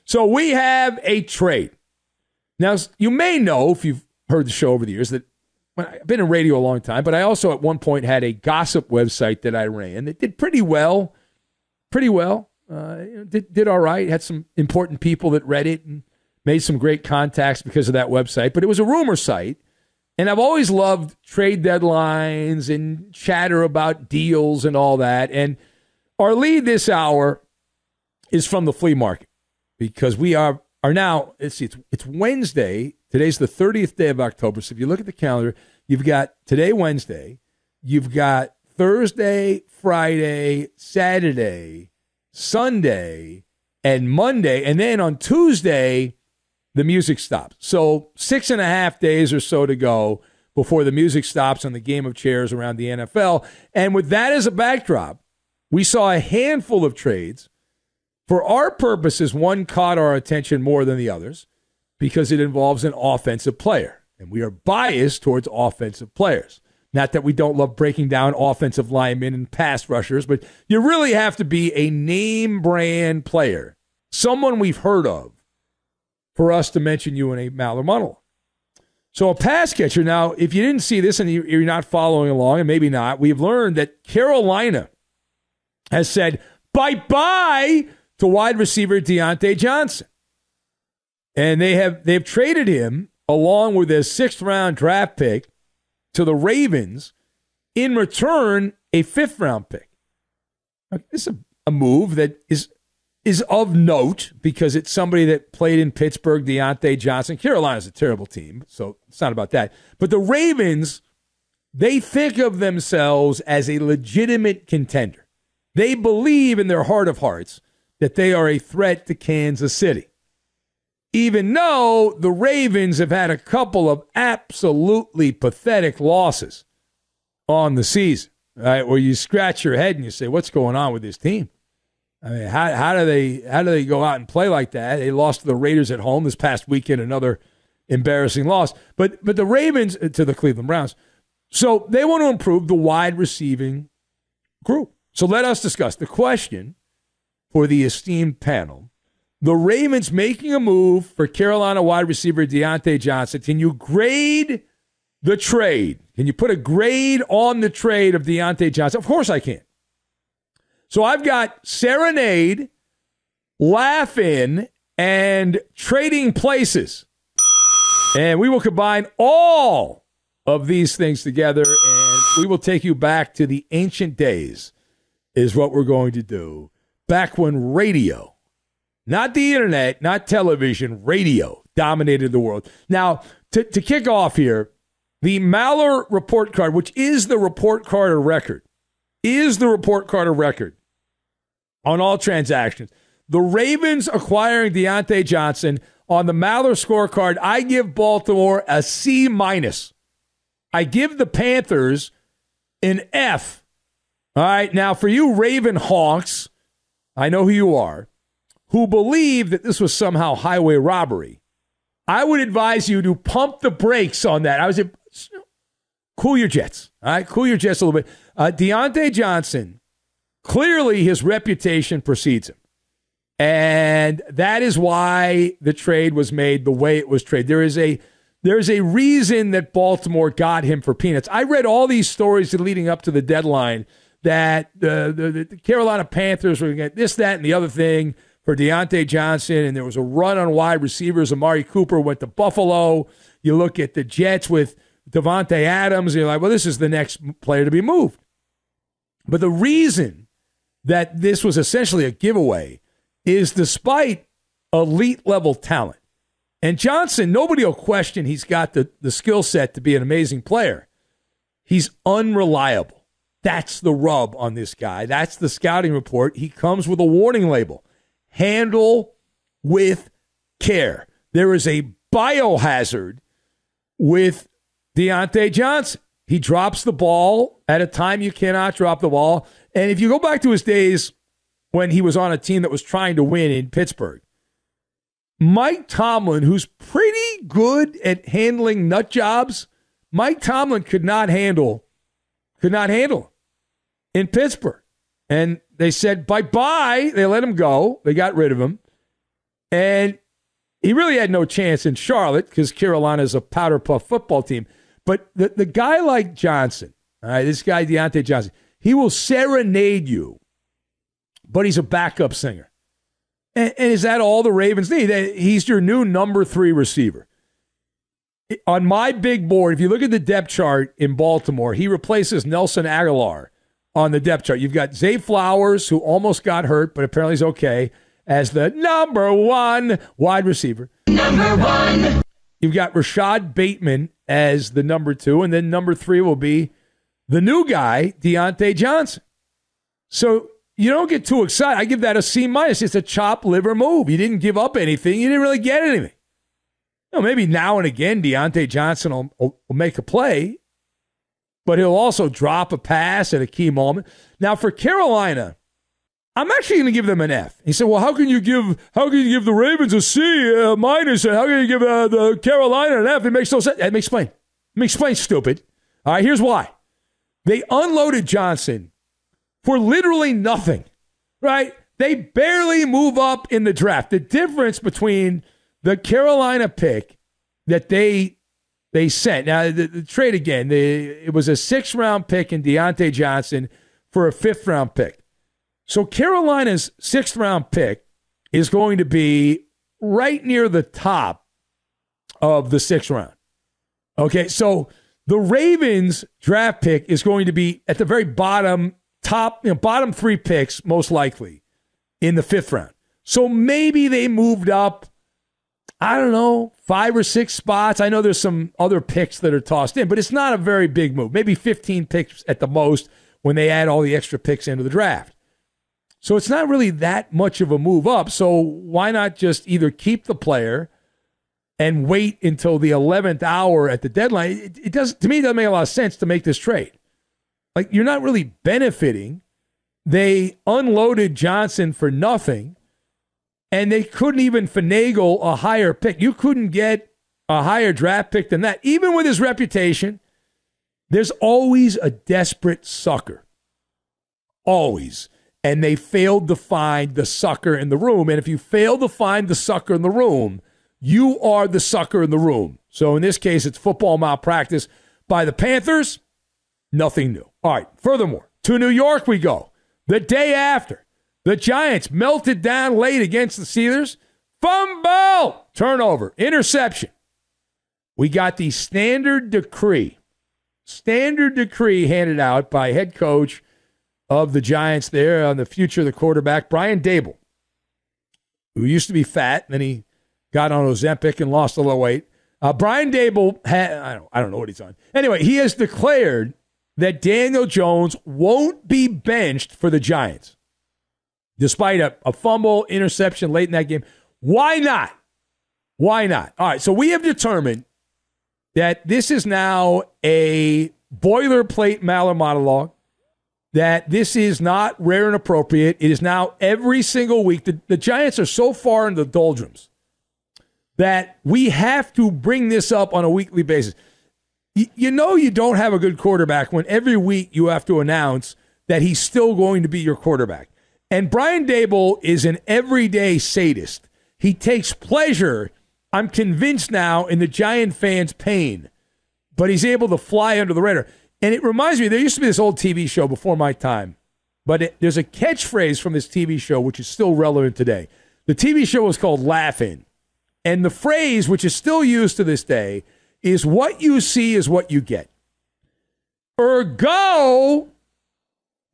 So we have a trade. Now, you may know, if you've heard the show over the years, that I've been in radio a long time, but I also at one point had a gossip website that I ran that did pretty well. Did all right. Had some important people that read it and made some great contacts because of that website. But it was a rumor site, and I've always loved trade deadlines and chatter about deals and all that. And our lead this hour is from the flea market because we are now, it's Wednesday. Today's the 30th day of October. So if you look at the calendar, you've got today, Wednesday. You've got Thursday, Friday, Saturday, Sunday, and Monday. And then on Tuesday, the music stops. So 6.5 days or so to go before the music stops on the game of chairs around the NFL. And with that as a backdrop, we saw a handful of trades. For our purposes, one caught our attention more than the others because it involves an offensive player. And we are biased towards offensive players. Not that we don't love breaking down offensive linemen and pass rushers, but you really have to be a name brand player, someone we've heard of, for us to mention you in a Maller monologue. So a pass catcher. Now, if you didn't see this and you're not following along, and maybe not, we've learned that Carolina has said bye-bye to wide receiver Diontae Johnson. And they've traded him along with their 6th-round draft pick to the Ravens, in return, a 5th-round pick. Now, this is a move that is of note because it's somebody that played in Pittsburgh, Diontae Johnson. Carolina's a terrible team, so it's not about that. But the Ravens, they think of themselves as a legitimate contender. They believe in their heart of hearts that they are a threat to Kansas City. Even though the Ravens have had a couple of absolutely pathetic losses on the season, right? Where you scratch your head and you say, what's going on with this team? I mean, how do they go out and play like that? They lost to the Raiders at home this past weekend, another embarrassing loss. But the Ravens to the Cleveland Browns. So they want to improve the wide receiving group. So let us discuss the question for the esteemed panel. The Ravens making a move for Carolina wide receiver Diontae Johnson. Can you grade the trade? Can you put a grade on the trade of Diontae Johnson? Of course I can. So I've got serenade, laugh-in, and trading places. And we will combine all of these things together, and we will take you back to the ancient days is what we're going to do. Back when radio, not the internet, not television, radio dominated the world. Now, to kick off here, the MALLER report card, which is the report card of record, on all transactions. The Ravens acquiring Diontae Johnson on the MALLER scorecard, I give Baltimore a C-. I give the Panthers an F. All right, now for you Raven honks, I know who you are, who believe that this was somehow highway robbery, I would advise you to pump the brakes on that. I was cool your jets. All right, cool your jets a little bit. Diontae Johnson, clearly his reputation precedes him. And that is why the trade was made the way it was traded. There's a reason that Baltimore got him for peanuts. I read all these stories leading up to the deadline that the Carolina Panthers were going to get this, that, and the other thing for Diontae Johnson, and there was a run on wide receivers. Amari Cooper went to Buffalo. You look at the Jets with Devontae Adams, and you're like, well, this is the next player to be moved. But the reason that this was essentially a giveaway is despite elite-level talent. And Johnson, nobody will question he's got the skill set to be an amazing player. He's unreliable. That's the rub on this guy. That's the scouting report. He comes with a warning label. Handle with care. There is a biohazard with Diontae Johnson. He drops the ball at a time you cannot drop the ball. And if you go back to his days when he was on a team that was trying to win in Pittsburgh, Mike Tomlin, who's pretty good at handling nut jobs, Mike Tomlin could not handle in Pittsburgh. And they said bye-bye. They let him go. They got rid of him. And he really had no chance in Charlotte because Carolina is a powder puff football team. But the guy like Johnson, all right, this guy Diontae Johnson, he will serenade you, but he's a backup singer. And is that all the Ravens need? He's your new number 3 receiver. On my big board, if you look at the depth chart in Baltimore, he replaces Nelson Aguilar on the depth chart. You've got Zay Flowers, who almost got hurt, but apparently is okay, as the number 1 wide receiver. Number 1. You've got Rashad Bateman as the number 2, and then number 3 will be the new guy, Deion Johnson. So you don't get too excited. I give that a C-. It's a chop liver move. You didn't give up anything. You didn't really get anything. Maybe now and again Deion Johnson will make a play, but he'll also drop a pass at a key moment. Now for Carolina, I'm actually going to give them an F. He said, "Well, how can you give the Ravens a C minus, and how can you give the Carolina an F? It makes no sense." Let me explain, stupid. All right, here's why. They unloaded Johnson for literally nothing, right? They barely move up in the draft. The difference between the Carolina pick that they sent, now the trade again, it was a 6th-round pick in Deion Johnson for a 5th-round pick. So Carolina's 6th-round pick is going to be right near the top of the 6th round. Okay, so the Ravens draft pick is going to be at the very bottom, bottom 3 picks, most likely, in the 5th round. So maybe they moved up, I don't know, 5 or 6 spots. I know there's some other picks that are tossed in, but it's not a very big move. Maybe 15 picks at the most when they add all the extra picks into the draft. So it's not really that much of a move up. So why not just either keep the player and wait until the 11th hour at the deadline? It does, to me, it doesn't make a lot of sense to make this trade. Like, you're not really benefiting. They unloaded Johnson for nothing, and they couldn't even finagle a higher pick. You couldn't get a higher draft pick than that. Even with his reputation, there's always a desperate sucker. Always. And they failed to find the sucker in the room. And if you fail to find the sucker in the room, you are the sucker in the room. So in this case, it's football malpractice by the Panthers. Nothing new. All right. Furthermore, to New York we go. The day after, the Giants melted down late against the Steelers. Fumble! Turnover. Interception. We got the standard decree handed out by head coach of the Giants there on the future of the quarterback, Brian Daboll, who used to be fat, and then he got on Ozempic and lost a little weight. Brian Daboll I don't know what he's on. Anyway, he has declared that Daniel Jones won't be benched for the Giants, despite a fumble, interception late in that game. Why not? Why not? All right, so we have determined that this is now a boilerplate Maller monologue, that this is not rare and appropriate. It is now every single week. The Giants are so far in the doldrums that we have to bring this up on a weekly basis. You know you don't have a good quarterback when every week you have to announce that he's still going to be your quarterback. And Brian Daboll is an everyday sadist. He takes pleasure, I'm convinced now, in the Giant fans' pain, but he's able to fly under the radar. And it reminds me, there used to be this old TV show before my time, but there's a catchphrase from this TV show which is still relevant today. The TV show was called Laugh-In. And the phrase, which is still used to this day, is what you see is what you get. Ergo,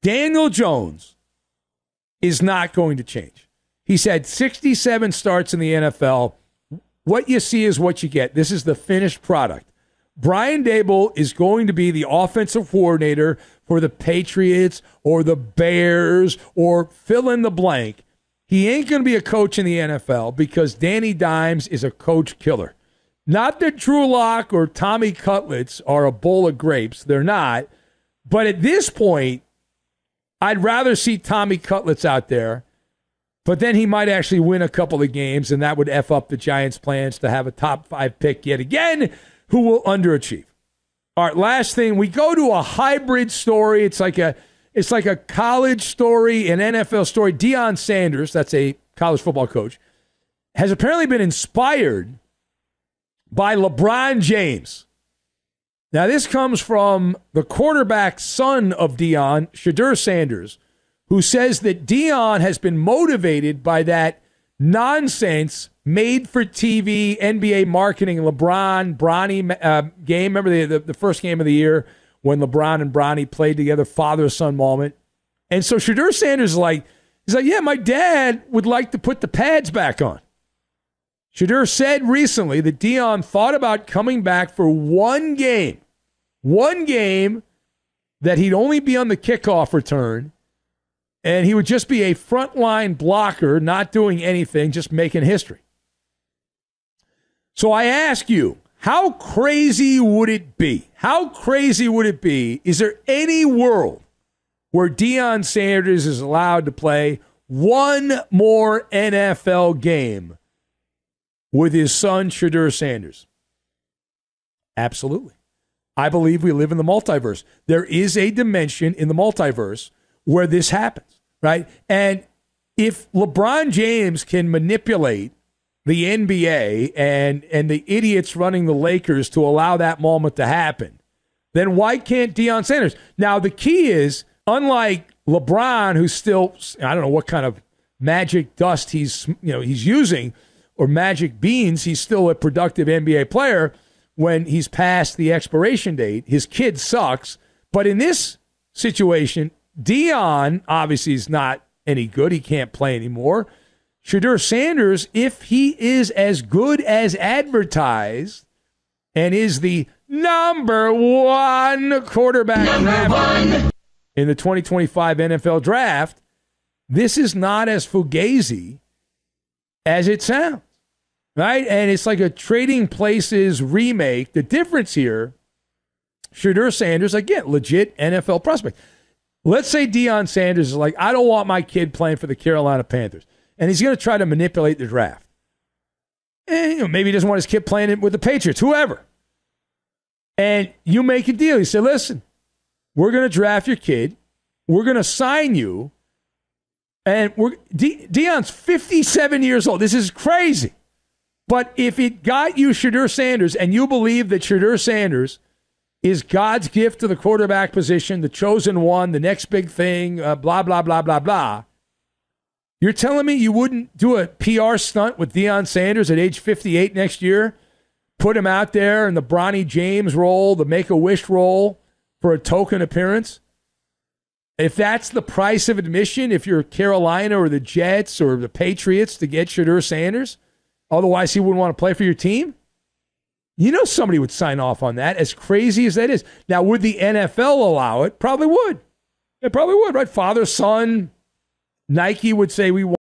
Daniel Jones is not going to change. He's had 67 starts in the NFL. What you see is what you get. This is the finished product. Brian Daboll is going to be the offensive coordinator for the Patriots or the Bears or fill in the blank. He ain't going to be a coach in the NFL because Danny Dimes is a coach killer. Not that Drew Lock or Tommy Cutlets are a bowl of grapes. They're not. But at this point, I'd rather see Tommy Cutlets out there, but then he might actually win a couple of games, and that would F up the Giants' plans to have a top 5 pick yet again, who will underachieve. All right, last thing, we go to a hybrid story. It's like a college story, an NFL story. Deion Sanders, that's a college football coach, has apparently been inspired by LeBron James. Now, this comes from the quarterback son of Deion, Deion Sanders, who says that Deion has been motivated by that nonsense made-for-TV NBA marketing LeBron, Bronny game. Remember the first game of the year when LeBron and Bronny played together, father-son moment. And so Shedeur Sanders is like, he's like, yeah, my dad would like to put the pads back on. Shedeur said recently that Deion thought about coming back for one game that he'd only be on the kickoff return, and he would just be a frontline blocker, not doing anything, just making history. So I ask you, how crazy would it be? How crazy would it be? Is there any world where Deion Sanders is allowed to play one more NFL game with his son, Shedeur Sanders? Absolutely. I believe we live in the multiverse. There is a dimension in the multiverse where this happens, right? And if LeBron James can manipulate the NBA and the idiots running the Lakers to allow that moment to happen, then why can't Deion Sanders? Now, the key is, unlike LeBron, who's still, I don't know what kind of magic dust he's using, or magic beans, he's still a productive NBA player. When he's past the expiration date, his kid sucks. But in this situation, Deion obviously is not any good. He can't play anymore. Shedeur Sanders, if he is as good as advertised and is the number one quarterback in the 2025 NFL draft, this is not as fugazi as it sounds. Right? And it's like a Trading Places remake. The difference here, Shedeur Sanders, again, legit NFL prospect. Let's say Deion Sanders is like, I don't want my kid playing for the Carolina Panthers. And he's going to try to manipulate the draft. And maybe he doesn't want his kid playing with the Patriots, whoever. And you make a deal. You say, listen, we're going to draft your kid. We're going to sign you. And Deion's 57 years old. This is crazy. But if it got you Shedeur Sanders, and you believe that Shedeur Sanders is God's gift to the quarterback position, the chosen one, the next big thing, blah, blah, blah, blah, blah, you're telling me you wouldn't do a PR stunt with Deion Sanders at age 58 next year, put him out there in the Bronny James role, the Make-A-Wish role for a token appearance? If that's the price of admission, if you're Carolina or the Jets or the Patriots to get Shedeur Sanders, otherwise he wouldn't want to play for your team, you know somebody would sign off on that, as crazy as that is. Now, would the NFL allow it? Probably would. It probably would, right? Father, son, Nike would say we want